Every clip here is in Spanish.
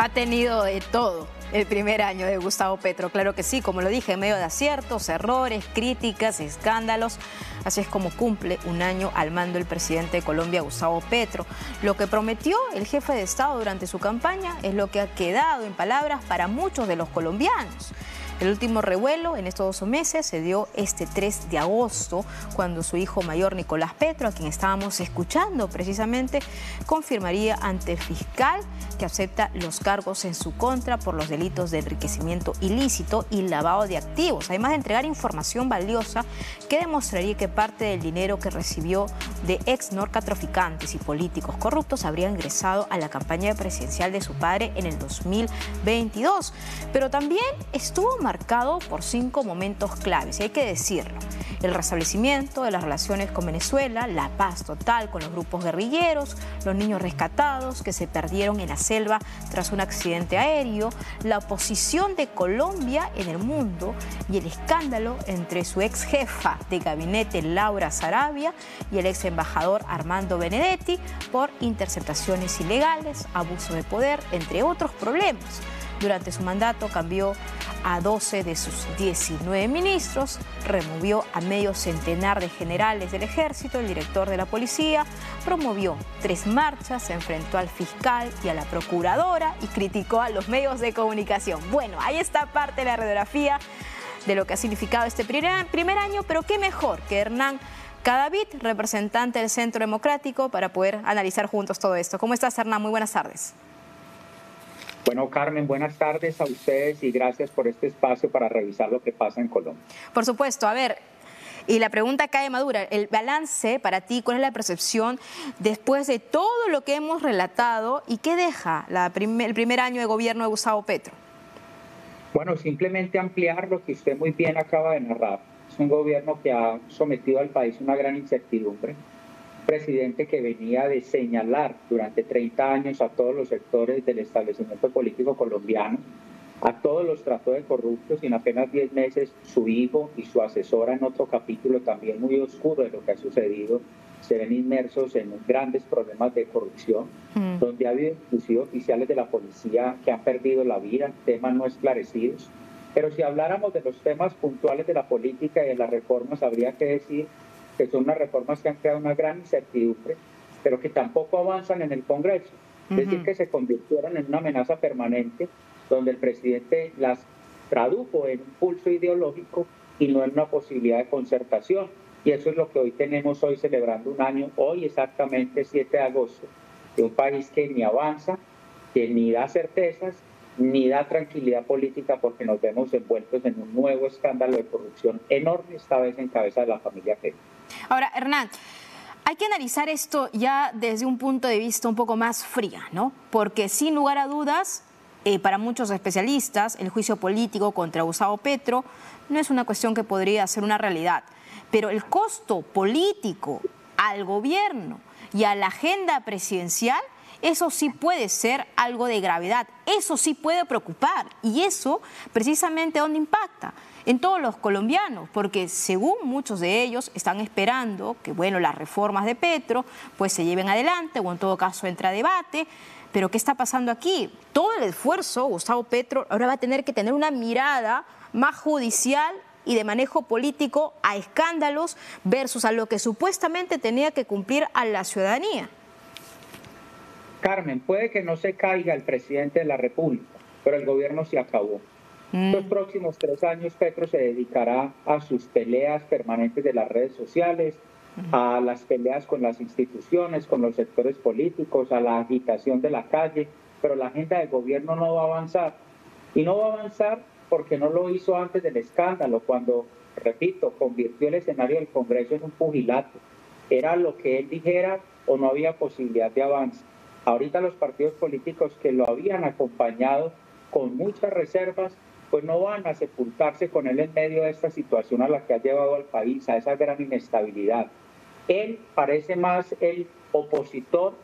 Ha tenido de todo el primer año de Gustavo Petro, claro que sí, como lo dije, en medio de aciertos, errores, críticas, escándalos. Así es como cumple un año al mando el presidente de Colombia, Gustavo Petro. Lo que prometió el jefe de Estado durante su campaña es lo que ha quedado en palabras para muchos de los colombianos. El último revuelo en estos 2 meses se dio este 3 de agosto, cuando su hijo mayor, Nicolás Petro, a quien estábamos escuchando precisamente, confirmaría ante el fiscal que acepta los cargos en su contra por los delitos de enriquecimiento ilícito y lavado de activos, además de entregar información valiosa que demostraría que parte del dinero que recibió de ex narcotraficantes y políticos corruptos habría ingresado a la campaña presidencial de su padre en el 2022. Pero también estuvo marcado por 5 momentos claves, y hay que decirlo: el restablecimiento de las relaciones con Venezuela, la paz total con los grupos guerrilleros, los niños rescatados que se perdieron en la selva tras un accidente aéreo, la posición de Colombia en el mundo y el escándalo entre su ex jefa de gabinete, Laura Sarabia, y el ex embajador Armando Benedetti por interceptaciones ilegales, abuso de poder, entre otros problemas. Durante su mandato cambió a 12 de sus 19 ministros, removió a medio centenar de generales del ejército, el director de la policía, promovió 3 marchas, se enfrentó al fiscal y a la procuradora y criticó a los medios de comunicación. Bueno, ahí está parte de la radiografía de lo que ha significado este primer año, pero qué mejor que Hernán Cadavid, representante del Centro Democrático, para poder analizar juntos todo esto. ¿Cómo estás, Hernán? Muy buenas tardes. Bueno, Carmen, buenas tardes a ustedes y gracias por este espacio para revisar lo que pasa en Colombia. Por supuesto, a ver, y la pregunta cae madura, el balance para ti, ¿cuál es la percepción después de todo lo que hemos relatado y qué deja el primer año de gobierno de Gustavo Petro? Bueno, simplemente ampliar lo que usted muy bien acaba de narrar. Es un gobierno que ha sometido al país a una gran incertidumbre. Presidente que venía de señalar durante 30 años a todos los sectores del establecimiento político colombiano, a todos los trató de corruptos, y en apenas 10 meses su hijo y su asesora, en otro capítulo también muy oscuro de lo que ha sucedido, se ven inmersos en grandes problemas de corrupción, donde ha habido inclusive oficiales de la policía que han perdido la vida, temas no esclarecidos. Pero si habláramos de los temas puntuales de la política y de las reformas, habría que decir que son unas reformas que han creado una gran incertidumbre, pero que tampoco avanzan en el Congreso. Es decir, que se convirtieron en una amenaza permanente, donde el presidente las tradujo en un pulso ideológico y no en una posibilidad de concertación. Y eso es lo que hoy tenemos, hoy celebrando un año, hoy exactamente 7 de agosto, de un país que ni avanza, que ni da certezas, ni da tranquilidad política, porque nos vemos envueltos en un nuevo escándalo de corrupción enorme, esta vez en cabeza de la familia Petro. Ahora, Hernán, hay que analizar esto ya desde un punto de vista un poco más fría, ¿no? Porque sin lugar a dudas, para muchos especialistas, el juicio político contra Gustavo Petro no es una cuestión que podría ser una realidad, pero el costo político al gobierno y a la agenda presidencial, eso sí puede ser algo de gravedad, eso sí puede preocupar, y eso precisamente ¿dónde impacta? En todos los colombianos, porque según muchos de ellos están esperando que, bueno, las reformas de Petro pues se lleven adelante, o en todo caso entre a debate. Pero ¿qué está pasando aquí? Todo el esfuerzo, Gustavo Petro ahora va a tener que tener una mirada más judicial y de manejo político a escándalos versus a lo que supuestamente tenía que cumplir a la ciudadanía. Carmen, puede que no se caiga el presidente de la República, pero el gobierno se acabó. Los próximos 3 años Petro se dedicará a sus peleas permanentes de las redes sociales, a las peleas con las instituciones, con los sectores políticos, a la agitación de la calle, pero la agenda del gobierno no va a avanzar. Y no va a avanzar porque no lo hizo antes del escándalo, cuando, repito, convirtió el escenario del Congreso en un pugilato. Era lo que él dijera o no había posibilidad de avance. Ahorita los partidos políticos que lo habían acompañado con muchas reservas, pues no van a sepultarse con él en medio de esta situación a la que ha llevado al país, a esa gran inestabilidad. Él parece más el opositor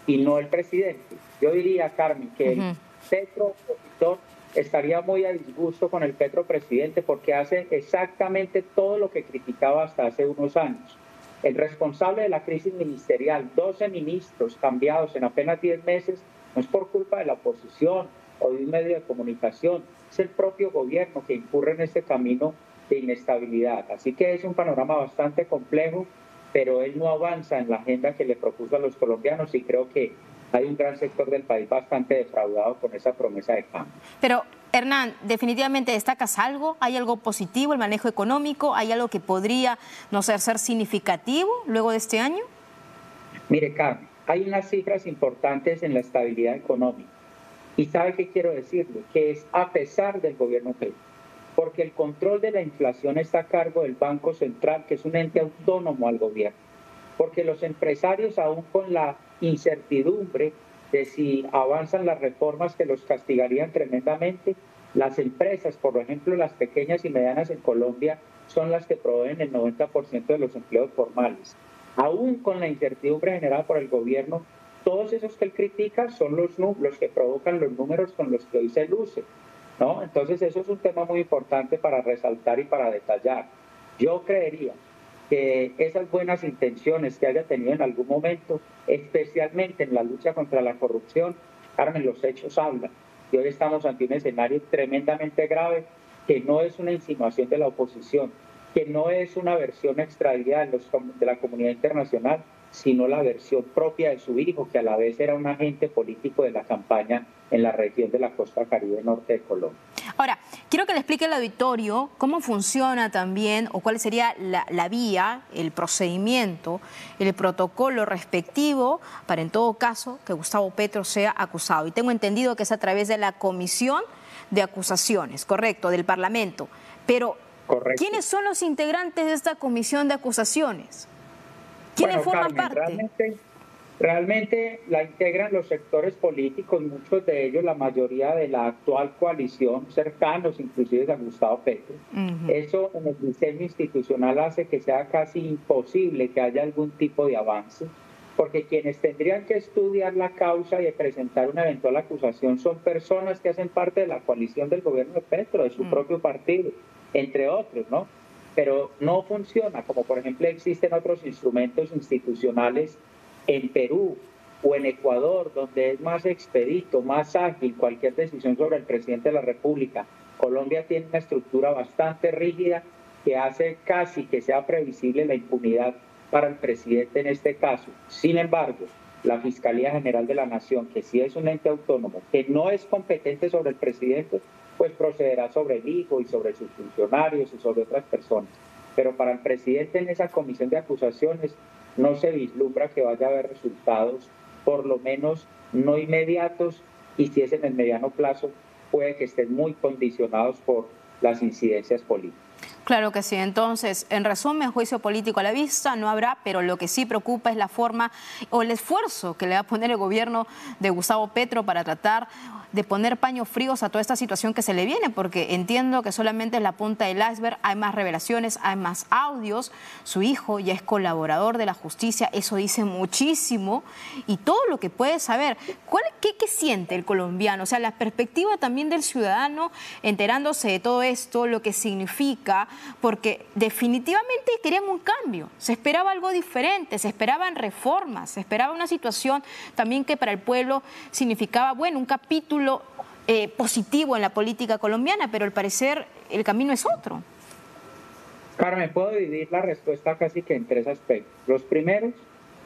y no el presidente. Yo diría, Carmen, que el Petro opositor estaría muy a disgusto con el Petro presidente, porque hace exactamente todo lo que criticaba hasta hace unos años. El responsable de la crisis ministerial, 12 ministros cambiados en apenas 10 meses, no es por culpa de la oposición, o de un medio de comunicación. Es el propio gobierno que incurre en este camino de inestabilidad. Así que es un panorama bastante complejo, pero él no avanza en la agenda que le propuso a los colombianos y creo que hay un gran sector del país bastante defraudado con esa promesa de cambio. Pero, Hernán, definitivamente destacas algo, ¿hay algo positivo, el manejo económico? ¿Hay algo que podría, no sé, ser significativo luego de este año? Mire, Carmen, hay unas cifras importantes en la estabilidad económica. ¿Y sabe qué quiero decirle? Que es a pesar del gobierno Petro, porque el control de la inflación está a cargo del Banco Central, que es un ente autónomo al gobierno, porque los empresarios, aún con la incertidumbre de si avanzan las reformas que los castigarían tremendamente, las empresas, por ejemplo, las pequeñas y medianas en Colombia, son las que proveen el 90% de los empleos formales. Aún con la incertidumbre generada por el gobierno, todos esos que él critica son los que provocan los números con los que hoy se luce, ¿no? Entonces eso es un tema muy importante para resaltar y para detallar. Yo creería que esas buenas intenciones que haya tenido en algún momento, especialmente en la lucha contra la corrupción, Carmen, los hechos hablan. Y hoy estamos ante un escenario tremendamente grave que no es una insinuación de la oposición, que no es una versión extraída de la comunidad internacional, sino la versión propia de su hijo, que a la vez era un agente político de la campaña en la región de la costa caribe norte de Colombia. Ahora, quiero que le explique al auditorio cómo funciona también o cuál sería la vía, el procedimiento, el protocolo respectivo para en todo caso que Gustavo Petro sea acusado. Y tengo entendido que es a través de la Comisión de Acusaciones, correcto, del Parlamento. Pero, correcto. ¿Quiénes son los integrantes de esta Comisión de Acusaciones? ¿Quiénes forman parte? Realmente la integran los sectores políticos, muchos de ellos, la mayoría de la actual coalición, cercanos inclusive a Gustavo Petro. Eso en el diseño institucional hace que sea casi imposible que haya algún tipo de avance, porque quienes tendrían que estudiar la causa y presentar una eventual acusación son personas que hacen parte de la coalición del gobierno de Petro, de su propio partido, entre otros, ¿no? Pero no funciona, como por ejemplo existen otros instrumentos institucionales en Perú o en Ecuador, donde es más expedito, más ágil cualquier decisión sobre el presidente de la República. Colombia tiene una estructura bastante rígida que hace casi que sea previsible la impunidad para el presidente en este caso. Sin embargo, la Fiscalía General de la Nación, que sí es un ente autónomo, que no es competente sobre el presidente, pues procederá sobre el hijo y sobre sus funcionarios y sobre otras personas. Pero para el presidente en esa comisión de acusaciones no se vislumbra que vaya a haber resultados, por lo menos no inmediatos, y si es en el mediano plazo, puede que estén muy condicionados por las incidencias políticas. Claro que sí. Entonces, en resumen, juicio político a la vista no habrá, pero lo que sí preocupa es la forma o el esfuerzo que le va a poner el gobierno de Gustavo Petro para tratar de poner paños fríos a toda esta situación que se le viene, porque entiendo que solamente es la punta del iceberg, hay más revelaciones, hay más audios, su hijo ya es colaborador de la justicia, eso dice muchísimo, y todo lo que puede saber. ¿Qué siente el colombiano? O sea, la perspectiva también del ciudadano enterándose de todo esto, lo que significa, porque definitivamente querían un cambio, se esperaba algo diferente, se esperaban reformas, se esperaba una situación también que para el pueblo significaba, bueno, un capítulo positivo en la política colombiana, pero al parecer el camino es otro. Carmen, puedo dividir la respuesta casi que en tres aspectos. Los primeros,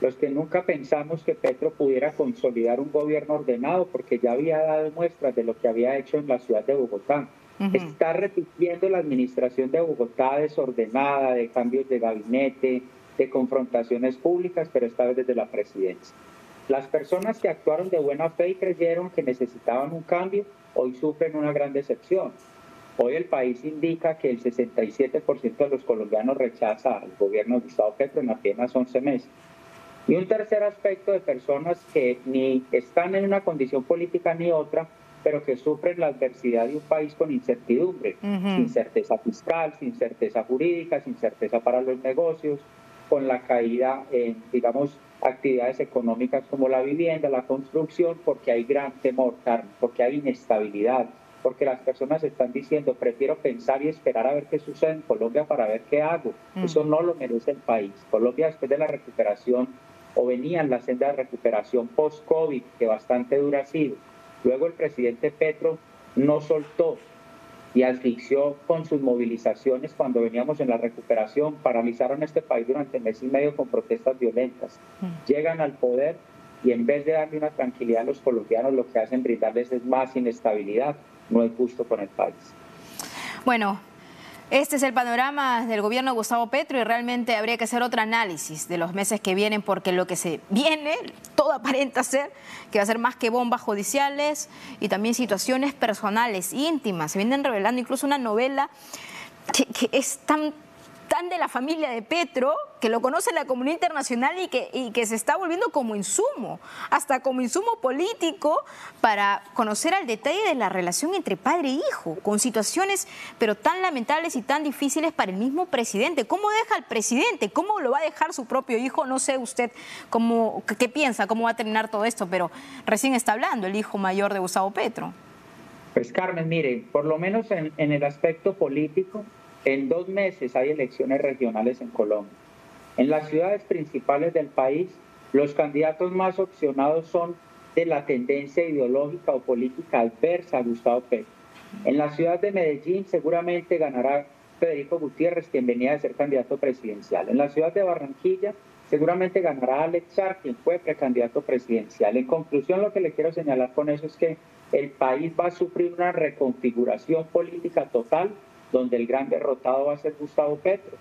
los que nunca pensamos que Petro pudiera consolidar un gobierno ordenado, porque ya había dado muestras de lo que había hecho en la ciudad de Bogotá. Está repitiendo la administración de Bogotá desordenada, de cambios de gabinete, de confrontaciones públicas, pero esta vez desde la presidencia. Las personas que actuaron de buena fe y creyeron que necesitaban un cambio, hoy sufren una gran decepción. Hoy el país indica que el 67% de los colombianos rechaza al gobierno de Gustavo Petro en apenas 11 meses. Y un tercer aspecto de personas que ni están en una condición política ni otra, pero que sufren la adversidad de un país con incertidumbre, sin certeza fiscal, sin certeza jurídica, sin certeza para los negocios, con la caída en, digamos, actividades económicas como la vivienda, la construcción, porque hay gran temor, Carmen, porque hay inestabilidad, porque las personas están diciendo, prefiero pensar y esperar a ver qué sucede en Colombia para ver qué hago. Eso no lo merece el país. Colombia, después de la recuperación, o venía en la senda de recuperación post-COVID, que bastante dura ha sido, Luego el presidente Petro no soltó y asfixió con sus movilizaciones cuando veníamos en la recuperación, paralizaron este país durante mes y medio con protestas violentas. Llegan al poder y en vez de darle una tranquilidad a los colombianos, lo que hacen brindarles es más inestabilidad. No es justo con el país. Bueno, este es el panorama del gobierno de Gustavo Petro y realmente habría que hacer otro análisis de los meses que vienen, porque lo que se viene, todo aparenta ser que va a ser más que bombas judiciales y también situaciones personales, íntimas. Se vienen revelando incluso una novela que es tan de la familia de Petro, que lo conoce la comunidad internacional y que se está volviendo como insumo, hasta como insumo político para conocer al detalle de la relación entre padre e hijo, con situaciones pero tan lamentables y tan difíciles para el mismo presidente. ¿Cómo deja al presidente? ¿Cómo lo va a dejar su propio hijo? No sé usted qué piensa, cómo va a terminar todo esto, pero recién está hablando el hijo mayor de Gustavo Petro. Pues Carmen, mire, por lo menos en el aspecto político, en 2 meses hay elecciones regionales en Colombia. En las ciudades principales del país, los candidatos más opcionados son de la tendencia ideológica o política adversa a Gustavo Petro. En la ciudad de Medellín seguramente ganará Federico Gutiérrez, quien venía de ser candidato presidencial. En la ciudad de Barranquilla seguramente ganará Alex Char, quien fue precandidato presidencial. En conclusión, lo que le quiero señalar con eso es que el país va a sufrir una reconfiguración política total, donde el gran derrotado va a ser Gustavo Petro.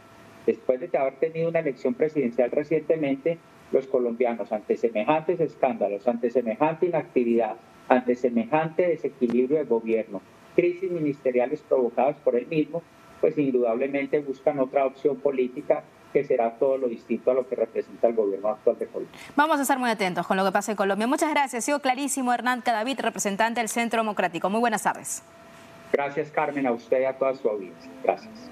Después de haber tenido una elección presidencial recientemente, los colombianos, ante semejantes escándalos, ante semejante inactividad, ante semejante desequilibrio de gobierno, crisis ministeriales provocadas por él mismo, pues indudablemente buscan otra opción política que será todo lo distinto a lo que representa el gobierno actual de Colombia. Vamos a estar muy atentos con lo que pasa en Colombia. Muchas gracias. Ha sido clarísimo Hernán Cadavid, representante del Centro Democrático. Muy buenas tardes. Gracias, Carmen, a usted y a toda su audiencia. Gracias.